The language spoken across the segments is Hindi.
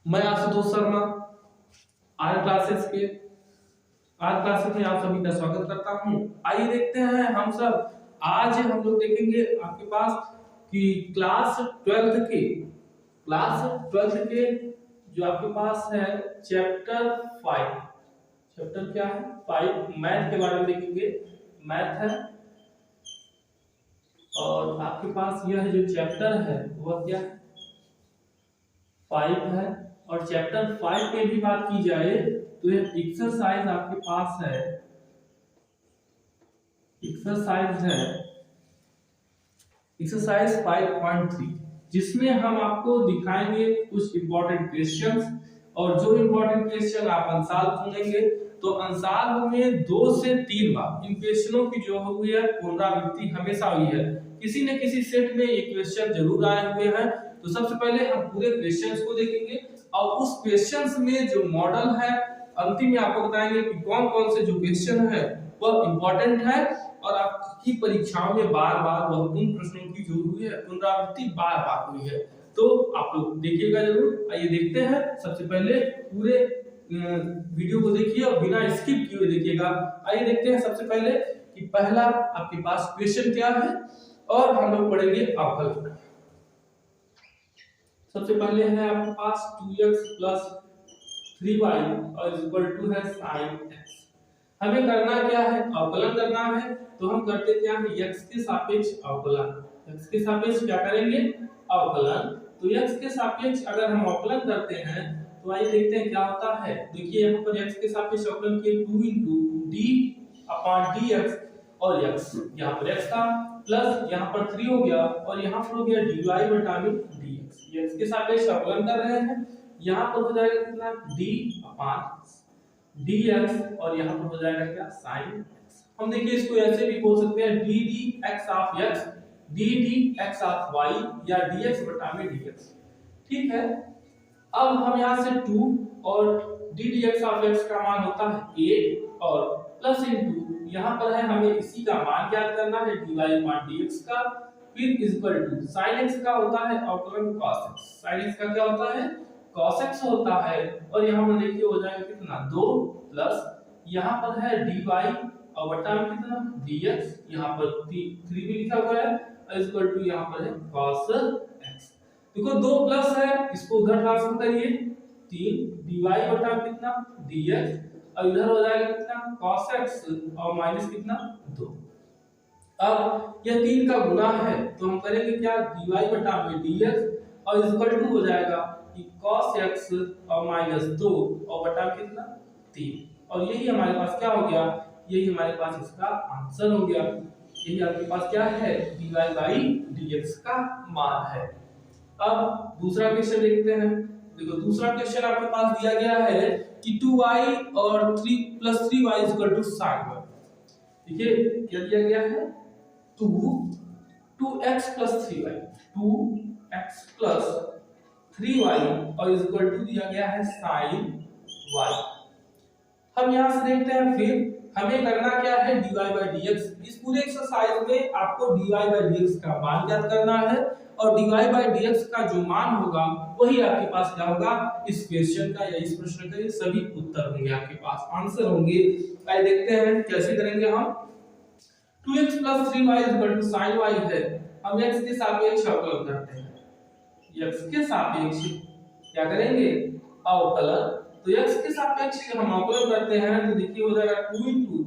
मैं आशुतोष शर्मा आर क्लासेस के आर क्लासेस में आप सभी का स्वागत करता हूं। आइए देखते हैं हम सब आज हम लोग देखेंगे आपके पास कि क्लास 12th के जो आपके पास है चैप्टर 5। चैप्टर क्या है? 5 मैथ के बारे में देखेंगे। मैथ है और आपके पास यह जो चैप्टर है वह क्या है? 5 है। और चैप्टर 5 में भी बात की जाए तो ये एक्सरसाइज आपके पास है। एक्सरसाइज 5.3 जिसमें हम आपको दिखाएंगे कुछ इंपॉर्टेंट क्वेश्चंस। और जो इंपॉर्टेंट क्वेश्चन आप अंसार ढूंढेंगे तो अंसार में 2 से 3 बार इन क्वेश्चनों की जो हुई है पुनरावृत्ति हमेशा हुई है। किसी न किसी सेट में ये क्वेश्चन जरूर आए हुए हैं। तो सबसे पहले हम पूरे क्वेश्चंस को देखेंगे और उस क्वेश्चंस में जो मॉडल है अंतिम में आपको बताएंगे कि कौन कौन से जो क्वेश्चन है वह इंपॉर्टेंट है और आपकी परीक्षाओं में बार-बार वह उन प्रश्नों की जो हुई है पुनरावृत्ति बार-बार हुई है। तो आप लोग देखिएगा जरूर। आइए देखते हैं। सबसे पहले पूरे वीडियो को देखिए और बिना स्किप किए देखिएगा। आइए देखते हैं सबसे पहले कि पहला आपके पास क्वेश्चन क्या है और हम लोग पढ़ेंगे अवकलन। सबसे पहले है आपके पास 2x 3y और इक्वल टू है sin x। हमें करना क्या है? अवकलन करना है। तो हम करते क्या है? x के सापेक्ष अवकलन। x के सापेक्ष क्या करेंगे? अवकलन। तो x के सापेक्ष अगर हम अवकलन करते हैं तो आइए देखते हैं क्या होता है। देखिए यहाँ पर x के सापेक्ष अवकलन के 2 d/dx और x यहाँ पर x था प्लस यहाँ पर 3 हो गया और यहाँ पर हो गया dy/dx। ये x के सापेक्ष अवकलन कर रहे हैं। यहाँ पर हो जाएगा कितना? d/dx और यहाँ पर हो जाएगा क्या? sin x। हम देखिए इसको ऐसे भी बोल सकते हैं ddx of x, ddx of y या dx/dx। ठीक है। अब हम यहाँ से 2 और ddx of x का मान होता है 8 और प्लस इनटू यहाँ पर है हमें इसी का मान ज्ञात करना है dy/dx का। फिर इक्वल टू sin x का होता है अवकलन cos x। sin x का क्या होता है? cos x होता है और यहाँ पर देखिए हो जाएगा कितना? 2 प्लस यहाँ पर है dy और बटा में कितना? dx। यहाँ पर 3 भी लिखा हुआ है और इक्वल टू यहाँ पर है cos x। देखो 2 प्लस है, इसको उधर ट्रांसफर करिए 3 dy बटा कितना? dx और इधर हो जाएगा कितना? cos x और माइनस कितना? 2। अब यह 3 का गुना है तो हम करेंगे क्या? dy बटा में dx और इक्वल टू हो जाएगा कि cos x और माइनस 2 और बटा कितना? 3। और यही हमारे पास क्या हो गया? यही हमारे पास इसका आंसर हो गया। यही आपके पास क्या है? dy/dx का मान है। अब दूसरा क्वेश्चन देखते हैं। देखो दूसरा क्वेश्चन आपके पास दिया गया है कि 2y और 3 + 3y sin y। देखिए क्या दिया गया है? 2x + 3y 2x + 3y और इक्वल टू दिया गया है sin y। हम यहां से देखते हैं फिर हमें करना क्या है? dy/dx। इस पूरे एक्सरसाइज में आपको dy/dx का मान ज्ञात करना है और dy/dx का जो मान होगा वही आपके पास क्या होगा? इस क्वेश्चन का या इस प्रश्न के सभी उत्तर होंगे आपके पास, आंसर होंगे। आइए देखते हैं कैसे करेंगे हम। 2x + 3y sin y है। हम x के सापेक्ष अवकलन करते हैं। x के सापेक्ष क्या करेंगे? अवकलन। तो x के सापेक्ष हम अवकलन करते हैं तो देखिए हो जाएगा 2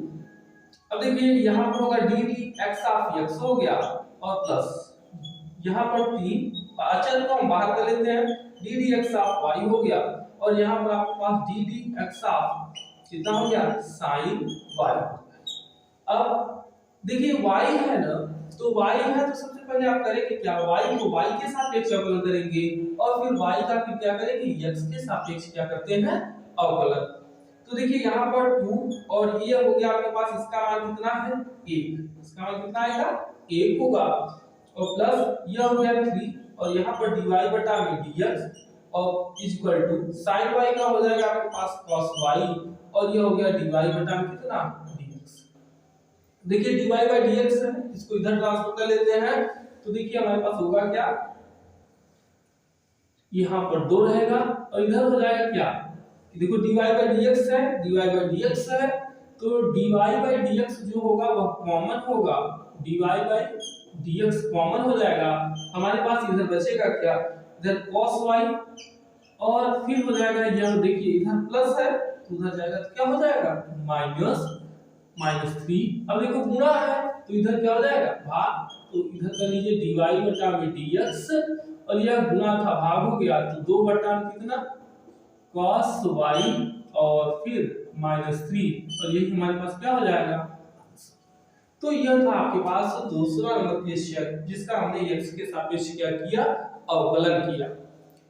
अब देखिए यहाँ पर होगा ddx of x हो गया और प्लस यहाँ पर 3 अचर को हम बाहर कर लेते हैं ddx of y हो गया और यहाँ पर आपके पास ddx of कितना हो गया? sin y। अब देखिए y है ना, तो y है तो सबसे पहले आप करेंगे क्या? y को y के सापेक्ष अवकलन करेंगे और फिर y का फिर क्या करेंगे? x के सापेक्ष क्या करते हैं? अवकलन। तो देखिए यहाँ पर 2 और ये हो गया आपके पास, इसका मान कितना है? 1। इसका मान कितना आएगा? 1 होगा और प्लस ये हो गया 3 और यहाँ पर dy/dx और इक्वल टू sin y का हो जाएगा आपके पास cos y और ये हो गया dy/ कितना? dx। देखिए dy/dx है, इसको इधर ट्रांसफर कर लेते हैं तो देखिए हमारे पास होगा क्या? यहाँ पर 2 रहेगा और इधर हो जाएगा क्या, देखो dy बाई dx है, dy बाई dx है, तो dy बाई dx जो होगा वह कॉमन होगा, dy बाई dx कॉमन हो जाएगा। हमारे पास इधर बचेगा क्या, इधर cos y और फिर हो जाएगा यह देखिए इधर प्लस है तो उधर जाएगा तो क्या हो जाएगा -3। अब देखो गुणा है तो इधर क्या हो जाएगा भाग, तो इधर कर लीजिए dy बटा में dx और यह गुणा था भाग हो गया तो 2 बटा कितना cos y और फिर -3 और यही हमारे पास क्या हो जाएगा। तो यह था आपके पास दूसरा नंबर क्वेश्चन जिसका हमने x के सापेक्ष क्या किया, अवकलन किया।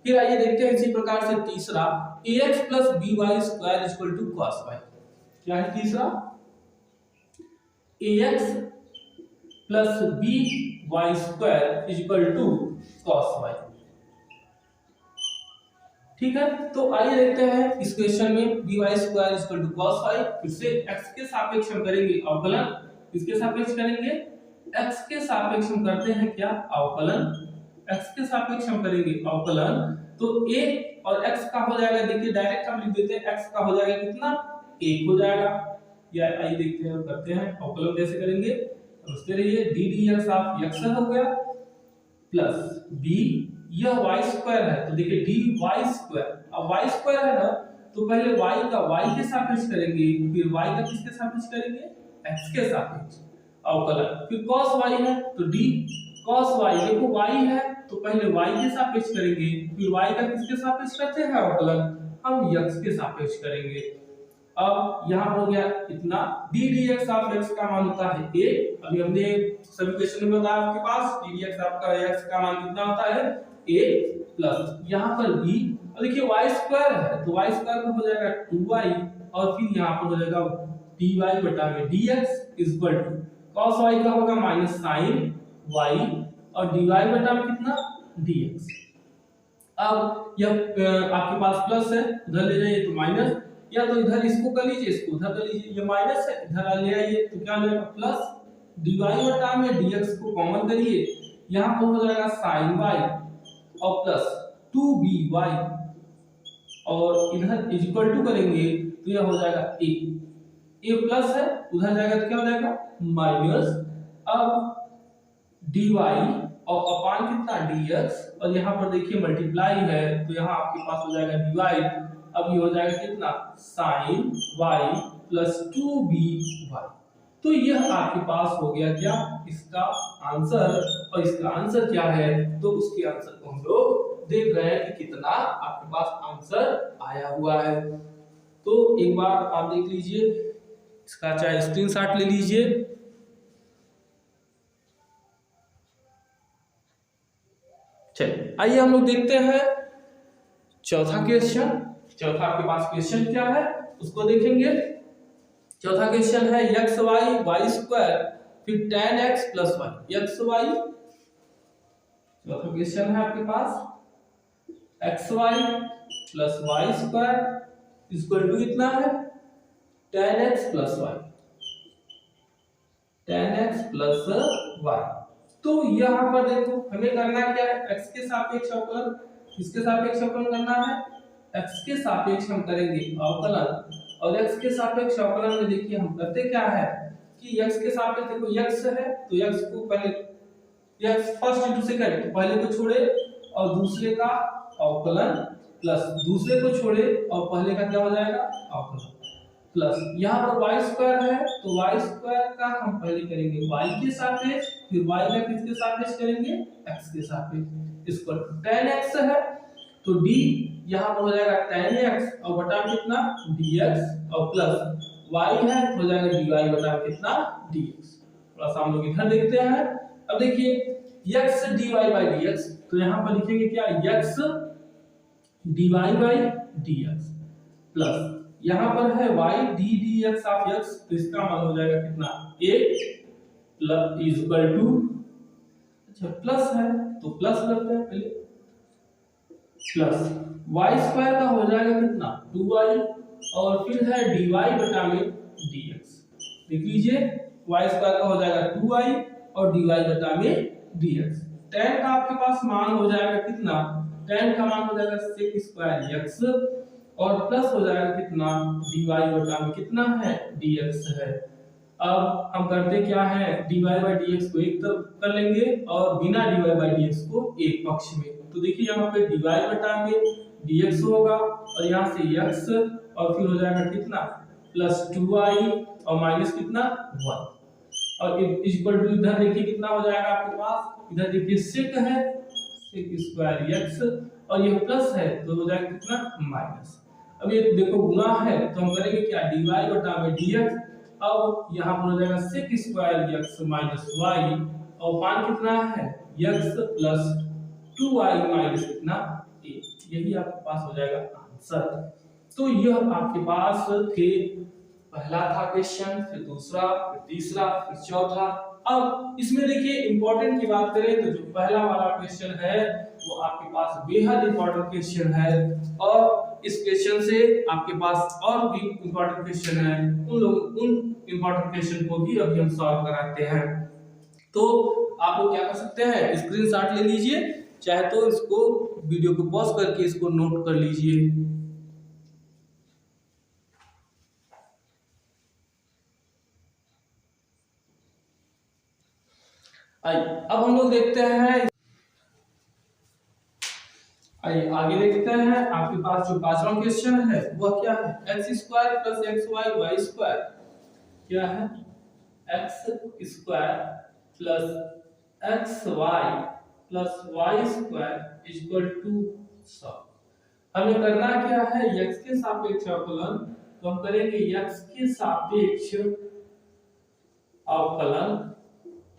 फिर आइए देखते हैं इसी प्रकार से तीसरा ax plus by square is equal to cos y। क्या है तीसरा, ax plus by square is equal to cos y। ठीक है, तो आइए देखते हैं इस क्वेश्चन में by square is equal to cos y। फिर से x के सापेक्ष हम करेंगे अवकलन, इसके सापेक्ष करेंगे x के सापेक्ष हम करते हैं क्या अवकलन, x के सापेक्ष हम करेंगे अवकलन, तो a और x का हो जाएगा, देखिए डायरेक्ट हम लिख देते हैं x का हो जाएगा कितना 1 हो जाएगा, या आइए देखते हैं करते हैं अवकलन कैसे करेंगे। समझते रहिए d dx ऑफ x हो गया प्लस b, यह y स्क्वायर है तो देखिए dy स्क्वायर, अब y स्क्वायर है ना तो पहले y का y के सापेक्ष करेंगे, फिर y का किसके सापेक्ष करेंगे x के सापेक्ष अवकलन, फिर cos y है तो d cos y, देखो y है तो पहले y के सापेक्ष करेंगे, फिर y का किसके सापेक्ष करते हैं अवकलन, हम x के सापेक्ष करेंगे। अब यहाँ हो गया इतना d dx ऑफ x का मान होता है 1, अभी हमने सभी क्वेश्चन में बताया आपके पास d dx आपका x का मान कितना होता है 1 प्लस यहाँ पर b, और देखिए y स्क्वायर है तो y स्क्वायर का हो जाएगा 2y और फिर यहाँ पर हो जाएगा dy बटा में dx is equal to cos y का होगा माइनस sin y और dy बटा में कितना dx। अब यह आपके पास प्लस है उधर ले जाइए तो माइनस, या तो इधर इसको कर लीजिए इसको उधर कर लीजिए, ये माइनस है इधर ले आइए तो क्या हो जाएगा प्लस dy बटा में dx को कॉमन करिए, यहाँ पर हो जाएगा sin y और प्लस 2by और इधर इज इक्वल टू करेंगे तो यह हो जाएगा a प्लस है उधर जाएगा तो क्या हो जाएगा माइनस, अब dy और अपान कितना dx और यहाँ पर देखिए मल्टीप्लाई है तो यहाँ आपके पास हो जाएगा dy, अब ये हो जाएगा कितना sin y प्लस 2by। तो यह आपके पास हो गया क्या इसका आंसर, और इसका आंसर क्या है तो उसके आंसर को हम लोग देख रहे हैं कि कितना आपके पास आंसर आया हुआ है। तो एक बार आप देख लीजिए, इसका चाहे स्क्रीनशॉट ले लीजिए। चलिए आइए हम लोग देखते हैं चौथा क्वेश्चन। चौथा आपके पास क्वेश्चन क्या है उसको देखेंगे। चौथा क्वेश्चन है x y y स्क्वायर फिर tan x plus y x y। चौथा क्वेश्चन है आपके पास x y plus y square equal to इतना है tan x plus y, tan x plus y। तो यहाँ पर देखो हमें करना क्या है x के सापेक्ष अवकलन, किसके सापेक्ष अवकलन करना है x के सापेक्ष हम करेंगे अवकलन, और x के सापेक्ष अवकलन में देखिए हम करते क्या है कि x के सापेक्ष देखो x है तो x को पहले x फर्स्ट इनटू सेकंड तो पहले को छोड़े और दूसरे का अवकलन प्लस दूसरे को छोड़े और पहले का क्या हो जाएगा अवकलन प्लस यहाँ पर y स्क्वायर है तो y स्क्वायर का हम पहले करेंगे y के सापेक्ष, फिर y का किसके सापेक्ष करेंगे x के सापेक्ष, इस पर tan x है तो d यहाँ पर हो जाएगा tan x और बटा कितना dx और प्लस y है तो हो जाएगा dy बटा कितना dx। थोड़ा सा हम लोग इधर देखते हैं। अब देखिए x dy by dx तो यहाँ पर लिखेंगे क्या x dy by dx plus यहाँ पर है y d dx of x तो इसका मान हो जाएगा कितना 1 प्लस इज इक्वल टू, अच्छा प्लस है तो प्लस करते हैं पहले प्लस y स्क्वायर का हो जाएगा कितना 2y और फिर है dy बटा में dx। देख लीजिए y स्क्वायर का हो जाएगा 2y और dy बटा में dx। tan का आपके पास मान हो जाएगा कितना, tan का मान हो जाएगा sec स्क्वायर x और प्लस हो जाएगा कितना dy बटा में कितना है dx है। अब हम करते क्या है dy by dx को एक तरफ कर लेंगे और बिना dy by dx को एक पक्ष में। तो देखिए यहाँ पे dy बटा में dx होगा और यहाँ से x और फिर हो जाएगा कितना प्लस 2y और माइनस कितना 1 और इक्वल टू इधर देखिए कितना हो जाएगा आपके पास इधर देखिए sec है sec स्क्वायर x और ये प्लस है तो हो जाएगा कितना माइनस। अब ये देखो गुना है तो हम करेंगे क्या dy बटा में dx। अब यहाँ पर हो जाएगा sec square x minus y और मान कितना है x प्लस 2y माइनस कितना a। यही आपके पास हो जाएगा आंसर। तो यह आपके पास थे पहला था क्वेश्चन, फिर दूसरा, फिर तीसरा, फिर चौथा। अब इसमें देखिए इंपॉर्टेंट की बात करें तो जो पहला वाला क्वेश्चन है वो आपके पास बेहद इंपॉर्टेंट क्वेश्चन है और इस क्वेश्चन से आपके पास और भी इंपॉर्टेंट क्वेश्चन है उन इंपॉर्टेंट क्वेश्चन को भी अभी हम सॉल्व कराते हैं। तो आप लोग क्या कर सकते हैं स्क्रीनशॉट ले लीजिए, चाहे तो इसको वीडियो को पॉज करके इसको नोट कर लीजिए। आइए अब हम लोग देखते हैं आगे देखते हैं आपके पास जो पांचवा क्वेश्चन है वह क्या है x square plus xy y square क्या है x square plus xy plus y square equal to 100। हमें करना क्या है x के सापेक्ष अवकलन, तो हम करेंगे x के सापेक्ष अवकलन।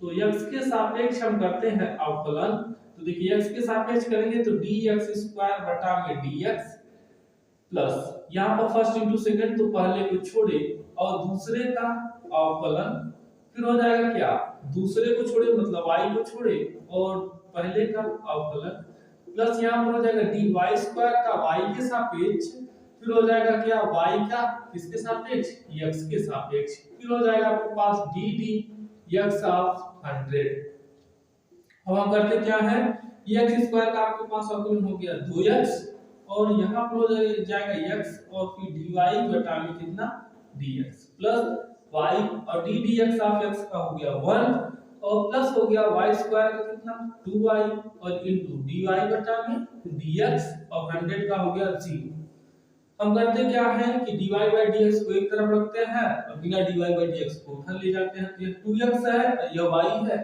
तो x के सापेक्ष हम करते हैं अवकलन, तो देखिए x के सापेक्ष करेंगे तो dx स्क्वायर बटा में dx प्लस यहाँ पर फर्स्ट इंटू सेकंड तो पहले को छोड़े और दूसरे का अवकलन, फिर हो जाएगा क्या दूसरे को छोड़े मतलब y को छोड़े और पहले का अवकलन प्लस यहाँ पर हो जाएगा dy स्क्वायर का y के सापेक्ष, फिर हो जाएगा क्या y का किसके सापेक्ष x के सापेक्ष, फिर हो जाएगा आपके पास dd x ऑफ 100। अब हम करते क्या है x स्क्वायर का आपके पास अवकलन हो गया 2x और यहाँ पर हो जाएगा x और फिर dy बटा में कितना dx प्लस y और ddx ऑफ x का हो गया 1 और प्लस हो गया y स्क्वायर का कितना 2y और इनटू dy बटा में dx और 100 का हो गया 0। हम करते क्या है कि dy by dx को एक तरफ रखते हैं और बिना dy by dx को उधर ले जाते हैं। तो ये 2x है यह y है,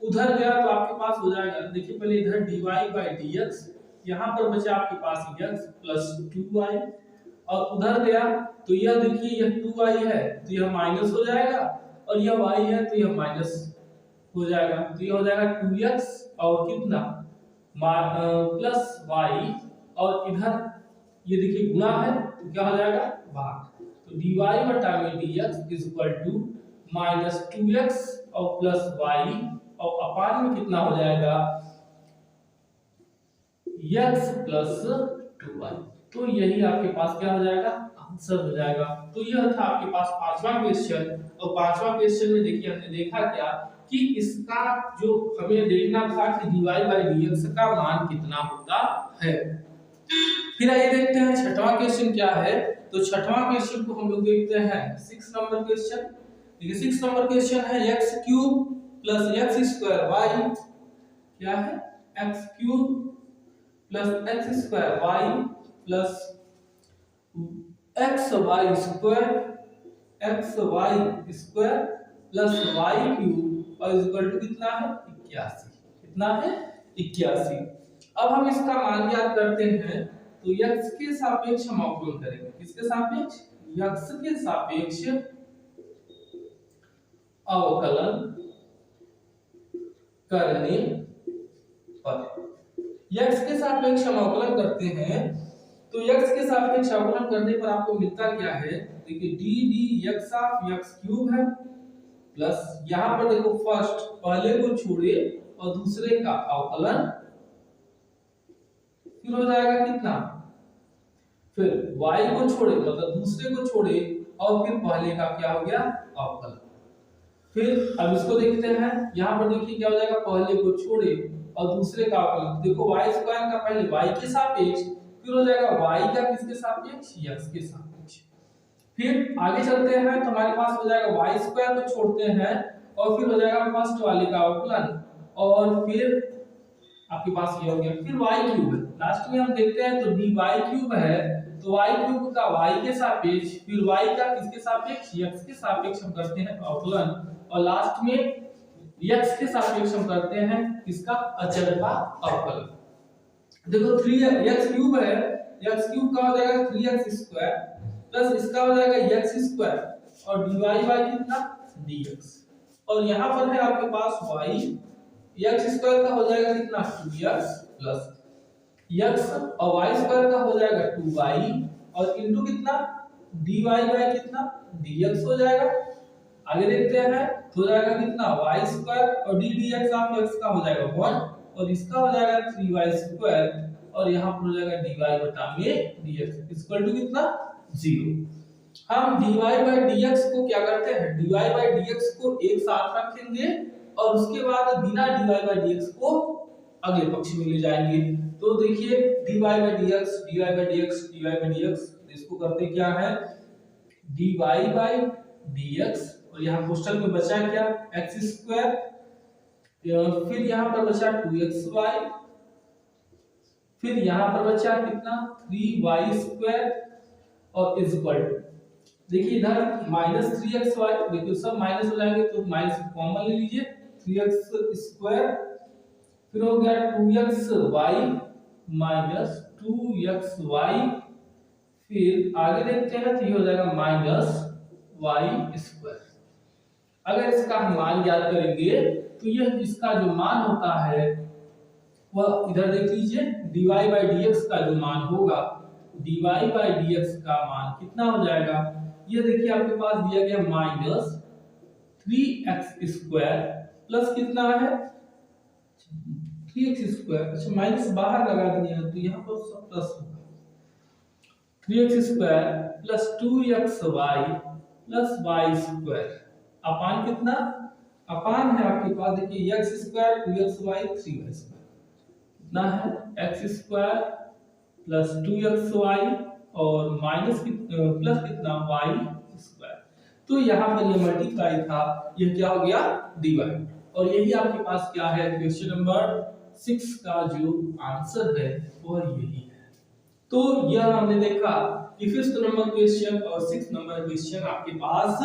उधर गया तो आपके पास हो जाएगा देखिए पहले इधर dy by dx, यहाँ पर बचा आपके पास x प्लस 2y और उधर गया तो यह देखिए यह 2y है तो यह माइनस हो जाएगा और यह y है तो यह माइनस हो जाएगा, तो यह हो जाएगा 2x और कितना प्लस y और इधर ये देखिए गुणा है तो क्या हो जाएगा भाग, तो dy बटा में dx is equal to minus 2x और प्लस y और अपान में कितना हो जाएगा x प्लस 2y। तो यही आपके पास क्या हो जाएगा आंसर हो जाएगा। तो यह था आपके पास पांचवा क्वेश्चन और पांचवा क्वेश्चन में देखिए हमने देखा क्या कि इसका जो हमें देखना था कि dy by dx का मान कितना होता है। फिर आइए देखते हैं छठवां क्वेश्चन क्या है। तो छठवां क्वेश्चन को हम लोग देखते हैं 6 नंबर क्वेश्चन। देखिए 6 नंबर क्वेश्चन है x cube plus x square y क्या है x cube plus x square y plus x y square plus y cube और इक्वल टू कितना है 81। कितना है 81। अब हम इसका मान ज्ञात करते हैं तो x के सापेक्ष हम अवकलन करेंगे, किसके सापेक्ष x के सापेक्ष अवकलन करने पर x के सापेक्ष हम अवकलन करते हैं तो x के सापेक्ष अवकलन करने पर आपको मिलता क्या है देखिए d dx of x cube है प्लस यहां पर देखो फर्स्ट पहले को छोड़े और दूसरे का अवकलन, फिर हो जाएगा कितना फिर y को छोड़े मतलब दूसरे को छोड़े और फिर पहले का क्या हो गया अवकलन। फिर अब इसको देखते हैं यहाँ पर देखिए क्या हो जाएगा पहले को छोड़े और दूसरे का अवकलन। देखो y स्क्वायर का पहले y के सापेक्ष, फिर हो जाएगा y का किसके सापेक्ष, x के सापेक्ष। फिर आगे चलते हैं तो हमारे पास हो जाएगा y स्क्वायर को छोड़ते हैं और फिर हो जाएगा फर्स्ट वाले का अवकलन, और फिर आपके पास ये हो गया। फिर y क्यूब है, लास्ट में हम देखते हैं तो dy क्यूब है, तो y क्यूब का y के सापेक्ष, फिर y का किसके सापेक्ष, x के सापेक्ष हम करते हैं अवकलन, और लास्ट में x के सापेक्ष हम करते हैं किसका, अचर का अवकलन। देखो 3x क्यूब है, x क्यूब का हो जाएगा 3x स्क्वायर प्लस इसका हो जाएगा x स्क्वायर और dy बाय कितना, dx, और यहाँ पर है आपके पास y, x स्क्वायर का हो जाएगा कितना 2x प्लस x और y स्क्वायर का हो जाएगा 2y और इनटू कितना dy बाय कितना dx हो जाएगा। आगे देखते हैं तो हो जाएगा कितना y स्क्वायर और d dx ऑफ x का हो जाएगा 1 और इसका हो जाएगा 3y स्क्वायर और यहाँ पर हो जाएगा dy बटा में dx इक्वल टू कितना 0। हम dy बाय dx को क्या करते हैं, dy बाय dx को एक साथ रखेंगे और उसके बाद बिना dy बाय dx को अगले पक्ष में ले जाएंगे। तो देखिए dy by dx dy by dx dy by dx, इसको करते क्या है dy बाय dx और यहाँ क्वेश्चन में बचा क्या x स्क्वायर, फिर यहाँ पर बचा 2xy, फिर यहाँ पर बचा कितना 3y स्क्वायर और इज इक्वल टू, देखिए इधर -3xy, देखिए सब माइनस हो जाएंगे तो माइनस कॉमन ले लीजिए 3x स्क्वायर, फिर हो गया 2xy माइनस 2xy, फिर आगे देखते हैं तो ये हो जाएगा -y स्क्वायर। अगर इसका हम मान ज्ञात करेंगे तो यह इसका जो मान होता है वह इधर देख लीजिए dy बाय dx का जो मान होगा, dy बाय dx का मान कितना हो जाएगा, ये देखिए आपके पास दिया गया -3x स्क्वायर प्लस कितना है 3x स्क्वायर, अच्छा माइनस बाहर लगा दिया तो यहाँ पर सब प्लस होगा, 3x square plus 2xy plus y square upon कितना, अपान है आपके पास देखिए x square 2xy 3y square कितना है x स्क्वायर प्लस 2xy और माइनस प्लस कितना y स्क्वायर। तो यहाँ पर ये मल्टीप्लाई था, ये क्या हो गया डिवाइड, और यही आपके पास क्या है क्वेश्चन नंबर 6 का जो आंसर है वह यही है। तो यह हमने देखा कि 5th नंबर क्वेश्चन और 6th नंबर क्वेश्चन आपके पास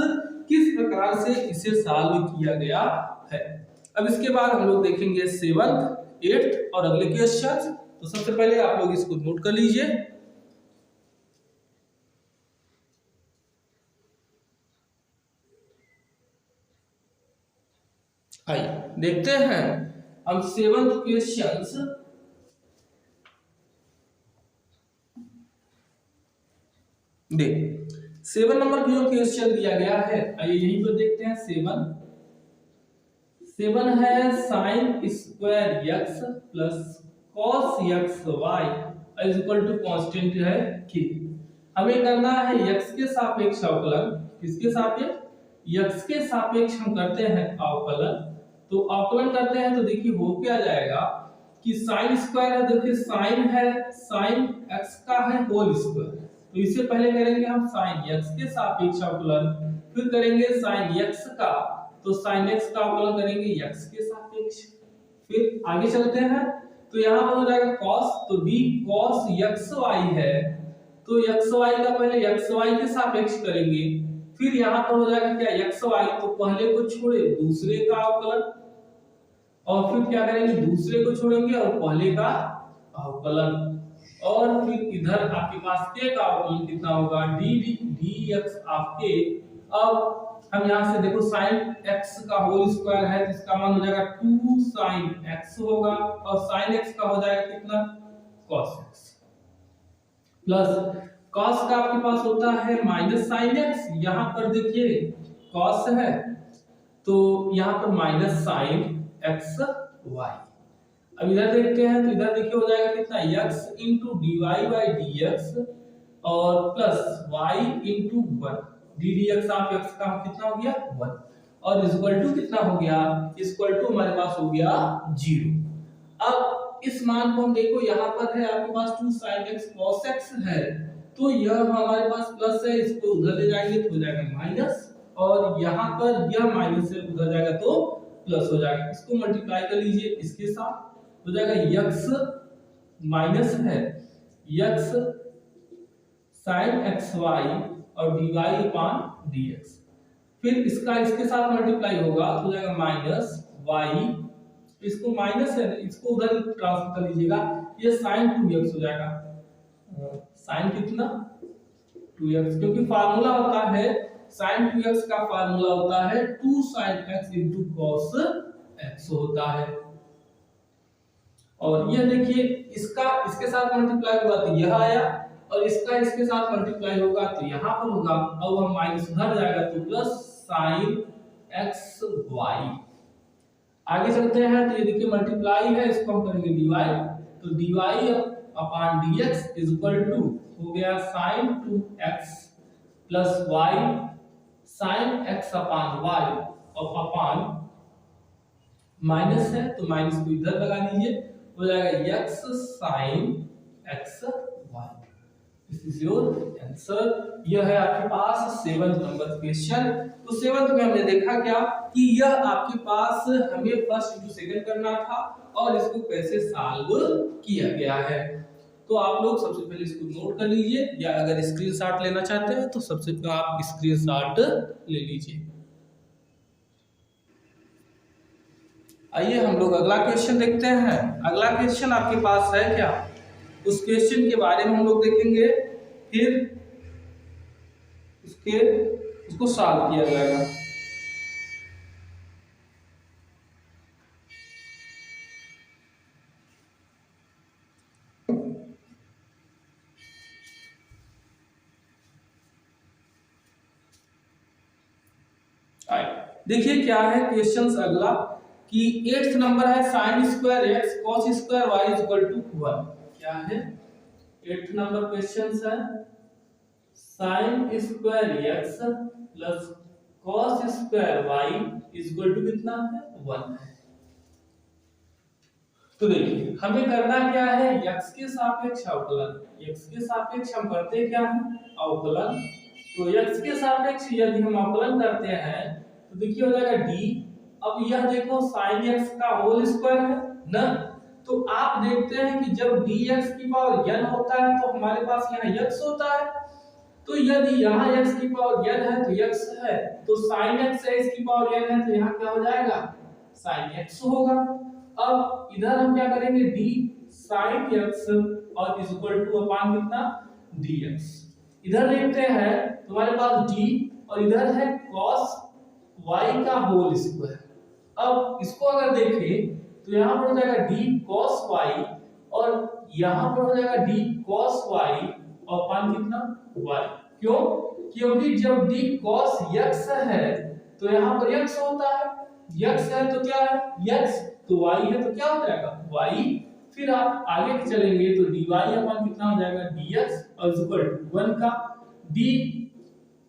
किस प्रकार से इसे सॉल्व किया गया है। अब इसके बाद हम लोग देखेंगे 7th 8th और अगले क्वेश्चन। तो सबसे पहले आप लोग इसको नोट कर लीजिए। आइए देखते हैं हम 7th क्वेश्चंस। देख 7 नंबर का जो क्वेश्चन दिया गया है, आइए यहीं पर देखते हैं 7 है sin square x plus cos x y is equal to constant है k। हमें करना है x के सापेक्ष अवकलन, किसके सापेक्ष, x के सापेक्ष हम करते हैं अवकलन। तो अवकलन करते हैं तो देखिए हो क्या जाएगा कि sin स्क्वायर है, देखिए sin है sin x का है होल स्क्वायर, तो इससे पहले करेंगे हम sin x के सापेक्ष अवकलन, फिर करेंगे sin x का, तो sin x का अवकलन करेंगे x के सापेक्ष। फिर आगे चलते हैं तो यहाँ पर हो जाएगा cos, तो b cos xy है, तो xy का पहले xy के सापेक्ष करेंगे, फिर यहाँ पर हो जाएगा क्या xy, तो पहले को छोड़े दूसरे का अवकलन, और फिर क्या करेंगे दूसरे को छोड़ेंगे और पहले का अवकलन, और फिर इधर आपके पास k का अवकलन कितना होगा dx ऑफ k। अब हम यहाँ से देखो sin x का होल स्क्वायर है, जिसका मान हो जाएगा 2 sin x होगा, और sin x का हो जाएगा कितना cos x, प्लस cos का आपके पास होता है माइनस sin x, यहाँ पर देखिए cos है तो यहाँ पर माइनस sin x y। अब इधर देखते हैं तो इधर देखिए हो जाएगा कितना x into dy by dx और plus y into 1 ddx of x का कितना हो गया 1 और इक्वल टू कितना हो गया, इक्वल टू हमारे पास हो गया 0। अब इस मान को हम देखो, यहाँ पर है आपके पास 2 sin x cos x है, तो यह हमारे पास प्लस है, इसको उधर ले जाएंगे तो हो जाएगा माइनस, और यहाँ पर यह माइनस है उधर जाएगा तो प्लस हो जाएगा। इसको मल्टीप्लाई कर लीजिए, इसके साथ हो जाएगा x माइनस है x sin xy और dy अपान dx, फिर इसका इसके साथ मल्टीप्लाई होगा तो हो जाएगा माइनस y, इसको माइनस है इसको उधर ट्रांसफर कर लीजिएगा, ये sin 2x हो जाएगा। sin कितना 2x, क्योंकि फार्मूला होता है sin 2x का फार्मूला होता है 2 sin x cos x होता है। और ये देखिए इसका इसके साथ मल्टीप्लाई होगा तो यह आया, और इसका इसके साथ मल्टीप्लाई होगा तो यहाँ पर होगा, अब हम माइनस उधर जाएगा तो प्लस sin xy। आगे चलते हैं तो ये देखिए मल्टीप्लाई है, इसको हम करेंगे dy, तो dy upon dx is equal to हो गया sin 2x plus y sin x upon y और अपान माइनस है तो माइनस को इधर लगा दीजिए, हो जाएगा x sin x y। This is your answer. यह है आपके पास 7th नंबर क्वेश्चन। तो 7th में हमने देखा क्या कि यह आपके पास हमें फर्स्ट इंटू सेकंड करना था और इसको कैसे सॉल्व किया गया है। तो आप लोग सबसे पहले इसको नोट कर लीजिए, या अगर स्क्रीनशॉट लेना चाहते हैं तो सबसे पहले आप स्क्रीनशॉट ले लीजिए। आइए हम लोग अगला क्वेश्चन देखते हैं। अगला क्वेश्चन आपके पास है क्या, उस क्वेश्चन के बारे में हम लोग देखेंगे, फिर उसको सॉल्व किया जाएगा। देखिए क्या है क्वेश्चन अगला कि 8th नंबर है sin square x cos square y is equal to 1। क्या है 8th नंबर क्वेश्चन है sin square x plus cos square y is equal to कितना है 1 है। तो देखिए हमें करना क्या है, x के सापेक्ष अवकलन, x के सापेक्ष हम करते क्या है अवकलन, तो x के सापेक्ष यदि हम अवकलन करते हैं तो देखिए हो जाएगा d। अब यह देखो sin x का होल स्क्वायर है ना, तो आप देखते हैं कि जब dx की पावर n होता है तो हमारे पास यहाँ x होता है, तो यदि यहाँ x की पावर n है तो x है, तो sin x है इसकी पावर n है तो यहाँ क्या हो जाएगा sin x होगा। अब इधर हम क्या करेंगे d sin x और इज इक्वल टू अपान कितना dx। इधर देखते हैं तुम्हारे पास d और इधर है cos y का होल स्क्वायर। अब इसको अगर देखें तो यहाँ पर हो जाएगा d cos y और यहाँ पर हो जाएगा d cos y और अपान कितना y। क्यों, क्योंकि जब d cos x है तो यहाँ पर x होता है, x है तो क्या है x, तो y है तो क्या हो जाएगा y। फिर आप आगे चलेंगे तो dy अपान कितना हो जाएगा dx और इज इक्वल टू 1 का d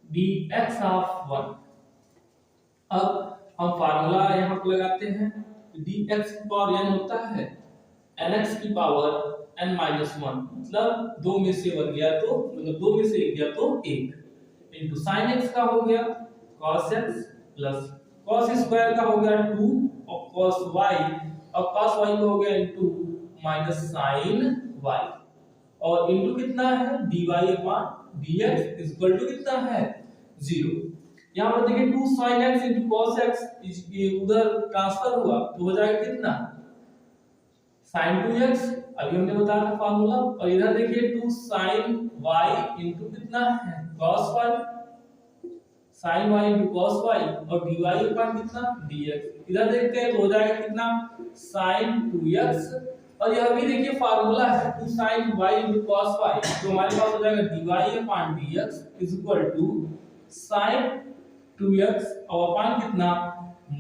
dx ऑफ 1। अब हम फार्मूला यहाँ पर लगाते हैं, dx की पावर n होता है nx की पावर n माइनस 1, मतलब 2 में से 1 गया तो मतलब 2 में से 1 गया तो 1 इंटू sin x का हो गया cos x plus cos square का हो गया 2 और cos y और cos y का हो गया इंटू माइनस sin y और इंटू कितना है dy upon dx is equal to कितना है 0। यहाँ पर देखिए 2 sin x into cos x उधर ट्रांसफर हुआ तो हो जाएगा कितना sin 2x, अभी हमने बताया था फार्मूला, और इधर देखिए 2 sin y into कितना है cos y, sin y into cos y और dy अपॉन कितना dx। इधर देखते हैं तो हो जाएगा कितना sin 2x, और यह भी देखिए फार्मूला है 2 sin y into cos y, तो हमारे पास हो जाएगा dy upon dx is equal to sin 2x और अपान कितना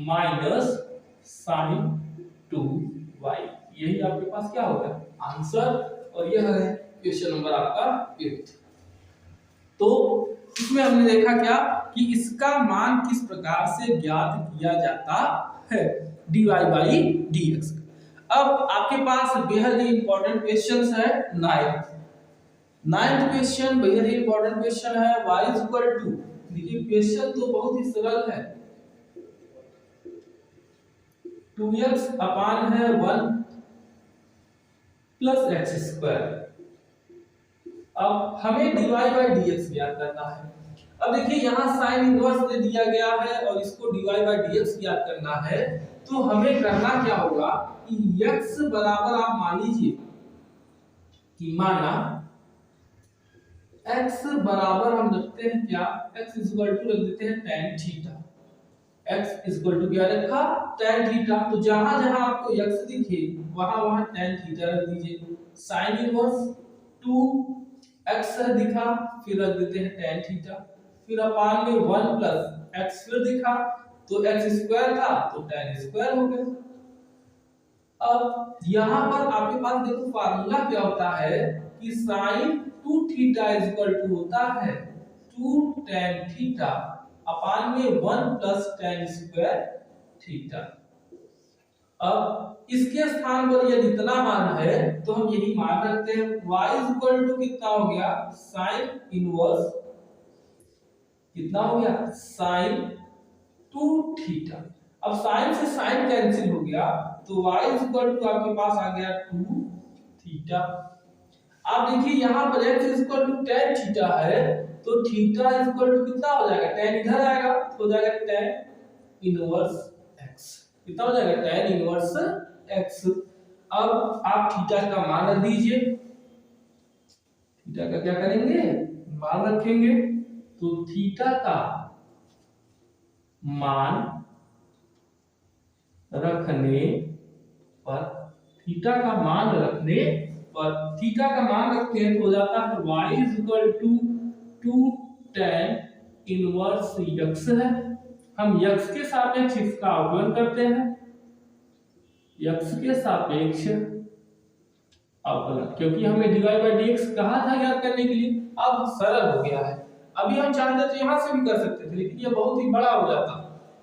माइनस sin 2y। यही आपके पास क्या होगा आंसर, और यह है क्वेश्चन नंबर आपका 8। तो इसमें हमने देखा क्या कि इसका मान किस प्रकार से ज्ञात किया जाता है dy by dx। अब आपके पास बेहद ही इंपॉर्टेंट क्वेश्चन है नाइन्थ क्वेश्चन बेहद ही इंपॉर्टेंट क्वेश्चन है। y इज इक्वल टू, देखिए क्वेश्चन तो बहुत ही सरल है, 2x अपान है 1 प्लस एक्स स्क्वायर। अब हमें dy बाई dx ज्ञात करना है। अब देखिए यहाँ साइन इनवर्स दे दिया गया है और इसको dy बाई dx ज्ञात करना है, तो हमें करना क्या होगा कि x बराबर आप मान लीजिए कि माना x बराबर हम रखते हैं क्या, x इज इक्वल टू रख देते हैं tan theta. x is equal to क्या रखा, tan थीटा। तो जहां जहां आपको x दिखे वहां वहां tan थीटा रख दीजिए। sin इनवर्स 2x दिखा, फिर रख देते हैं tan थीटा, फिर अपान में 1 प्लस x फिर दिखा तो x स्क्वायर था तो tan स्क्वायर हो गया। अब यहां पर आपके पास देखो फार्मूला क्या होता है कि sin 2 theta is equal to होता है 2 tan थीटा अपान में 1 प्लस tan स्क्वायर थीटा। अब इसके स्थान पर यदि इतना मान है तो हम यही मान रखते हैं। y इज इक्वल टू कितना हो गया, sin इनवर्स कितना हो गया, sin 2 थीटा। अब sin से sin कैंसिल हो गया तो y इज इक्वल टू आपके पास आ गया 2 थीटा। आप देखिए यहाँ पर x is equal to tan theta है तो थीटा इज इक्वल टू कितना हो जाएगा, tan इधर आएगा तो हो जाएगा tan इनवर्स x। कितना हो जाएगा, tan इनवर्स x। अब आप थीटा का मान रख दीजिए, थीटा का क्या करेंगे, मान रखेंगे। तो थीटा का मान रखने पर, थीटा का मान रखने पर, थीटा का मान रखते हैं तो हो जाता है y is equal to 2 tan inverse x है। हम x के सापेक्ष इसका अवकलन करते हैं, x के सापेक्ष अवकलन, क्योंकि हमें dy बाई dx कहा था ज्ञात करने के लिए। अब सरल हो गया है, अभी हम चाहते तो यहां से भी कर सकते थे लेकिन ये बहुत ही बड़ा हो जाता।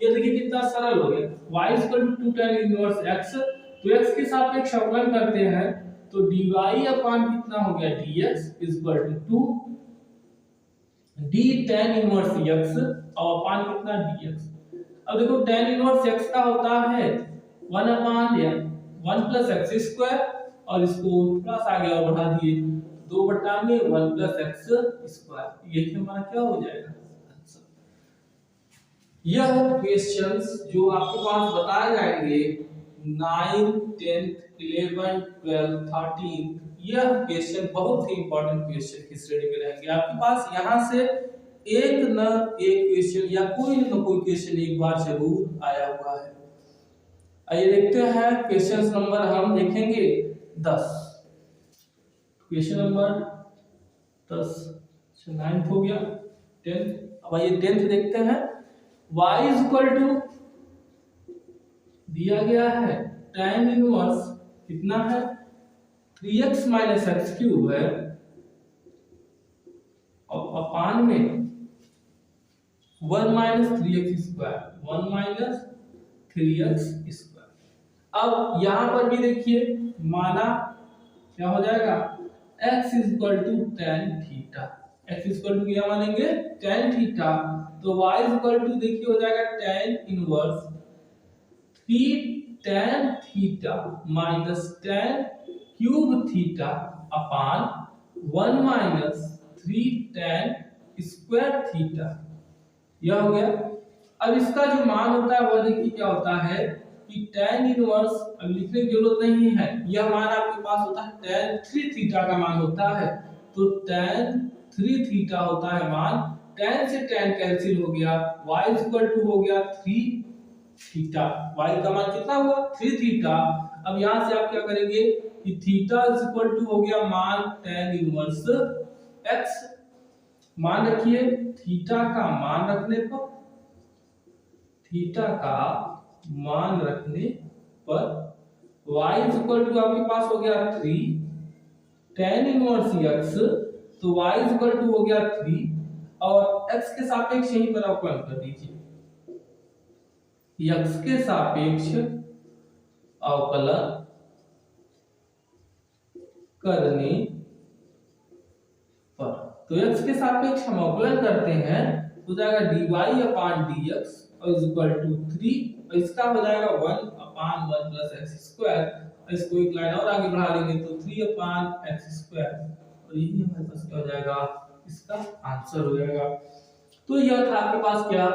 ये देखिए कितना सरल हो गया, y is equal to 2 tan inverse x, तो x के सापेक्ष अवकलन करते हैं तो dy अपान कितना हो गया, dx is equal to 2 d tan inverse x और अपान कितना dx। अब देखो tan इनवर्स x का होता है 1 अपान 1 प्लस एक्स स्क्वायर और इसको प्लस आगे और बढ़ा दिए 2 बटा में 1 प्लस एक्स स्क्वायर, ये हमारा क्या हो जाएगा आंसर। यह क्वेश्चंस जो आपके पास बताए जाएंगे 9, 10, 11, 12, 13, यह क्वेश्चन बहुत ही इंपॉर्टेंट क्वेश्चन की श्रेणी में रहेंगे। आपके पास यहाँ से एक न एक क्वेश्चन या कोई न कोई क्वेश्चन एक बार जरूर आया हुआ है। आइए देखते हैं क्वेश्चन नंबर हम देखेंगे 10। क्वेश्चन नंबर 10 9th हो गया, 10th। अब आइए 10th देखते हैं। y इज इक्वल टू दिया गया है tan इनवर्स कितना है 3x माइनस एक्स क्यूब है और अपान में 1 minus 3x square, 1 minus 3x square. अब यहां पर भी देखिए माना क्या हो जाएगा, x is equal to tan theta, x is equal to क्या मानेंगे tan थीटा, तो y इज इक्वल टू देखिए हो जाएगा tan inverse 3 tan theta minus tan cube theta upon 1 minus 3 tan square theta. यह हो गया। अब इसका जो मान होता है वह देखिए क्या होता है कि tan इनवर्स, अब लिखने की जरूरत नहीं है, यह मान आपके पास होता है tan 3 थीटा का मान होता है, तो tan 3 थीटा होता है मान, tan से tan कैंसिल हो गया, y इज इक्वल टू हो गया 3 थीटा, y का मान कितना हुआ 3 थीटा। अब यहां से आप क्या करेंगे कि थीटा इज इक्वल टू हो गया मान tan इनवर्स x, मान रखिए थीटा का मान रखने पर, थीटा का मान रखने पर y इज इक्वल टू आपके पास हो गया 3 tan इनवर्स x, तो y इज इक्वल टू हो गया 3 और x के सापेक्ष यहीं पर अवकलन कर दीजिए, x के सापेक्ष अवकलन करने पर, तो x के सापेक्ष हम अवकलन करते हैं हो जाएगा dy/dx इज इक्वल टू 3 और इसका हो जाएगा 1/1 प्लस एक्स स्क्वायर। इसको एक लाइन और आगे बढ़ा लेंगे तो 3/x² और यही हमारे पास क्या हो जाएगा, इसका आंसर हो जाएगा। तो यह था आपके पास क्या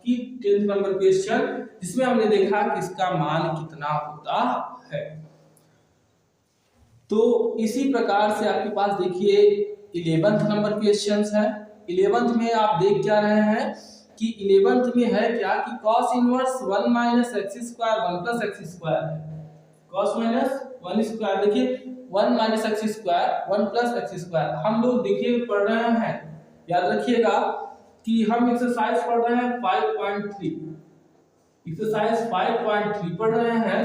कि 10th नंबर क्वेश्चन, जिसमें हमने देखा कि इसका मान कितना होता है। तो इसी प्रकार से आपके पास देखिए 11th नंबर क्वेश्चंस है। 11th में आप देख क्या रहे हैं कि 11th में है क्या कि cos inverse 1 minus x square 1 plus x square है। cos माइनस 1 स्क्वायर देखिए 1 minus x square 1 plus x square हम लोग देखिए पढ़ रहे हैं, याद रखिएगा कि हम एक्सरसाइज पढ़ रहे हैं 5.3, एक्सरसाइज 5.3 पढ़ रहे हैं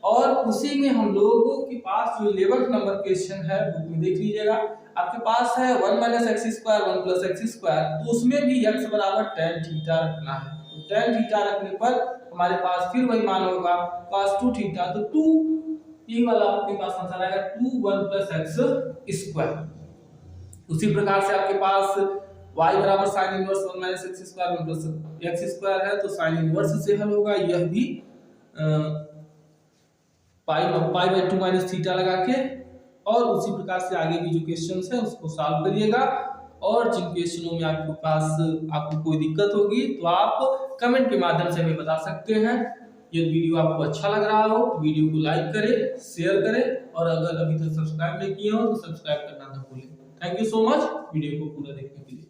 और उसी में हम लोगों के पास जो 11th नंबर क्वेश्चन है बुक में देख लीजिएगा, आपके पास है 1 minus x square 1 plus x square, तो उसमें भी x बराबर tan थीटा रखना है। तो tan थीटा रखने पर हमारे पास फिर वही मान होगा cos 2 थीटा, तो 2 ये वाला आपके पास आंसर आएगा 2 1 प्लस एक्स स्क्वायर। उसी प्रकार से आपके पास y बराबर sin inverse 1 minus x square 1 plus x square है, तो sin इनवर्स से हल होगा, यह भी पाई/2 माइनस थीटा लगा के। और उसी प्रकार से आगे की जो क्वेश्चंस है उसको सॉल्व करिएगा और जिन क्वेश्चनों में आपके पास आपको कोई दिक्कत होगी तो आप कमेंट के माध्यम से हमें बता सकते हैं। यदि वीडियो आपको अच्छा लग रहा हो तो वीडियो को लाइक करें, शेयर करें और अगर अभी तक सब्सक्राइब नहीं किए हो तो सब्सक्राइब करना ना भूलें। Thank you so much video को पूरा देखने के लिए।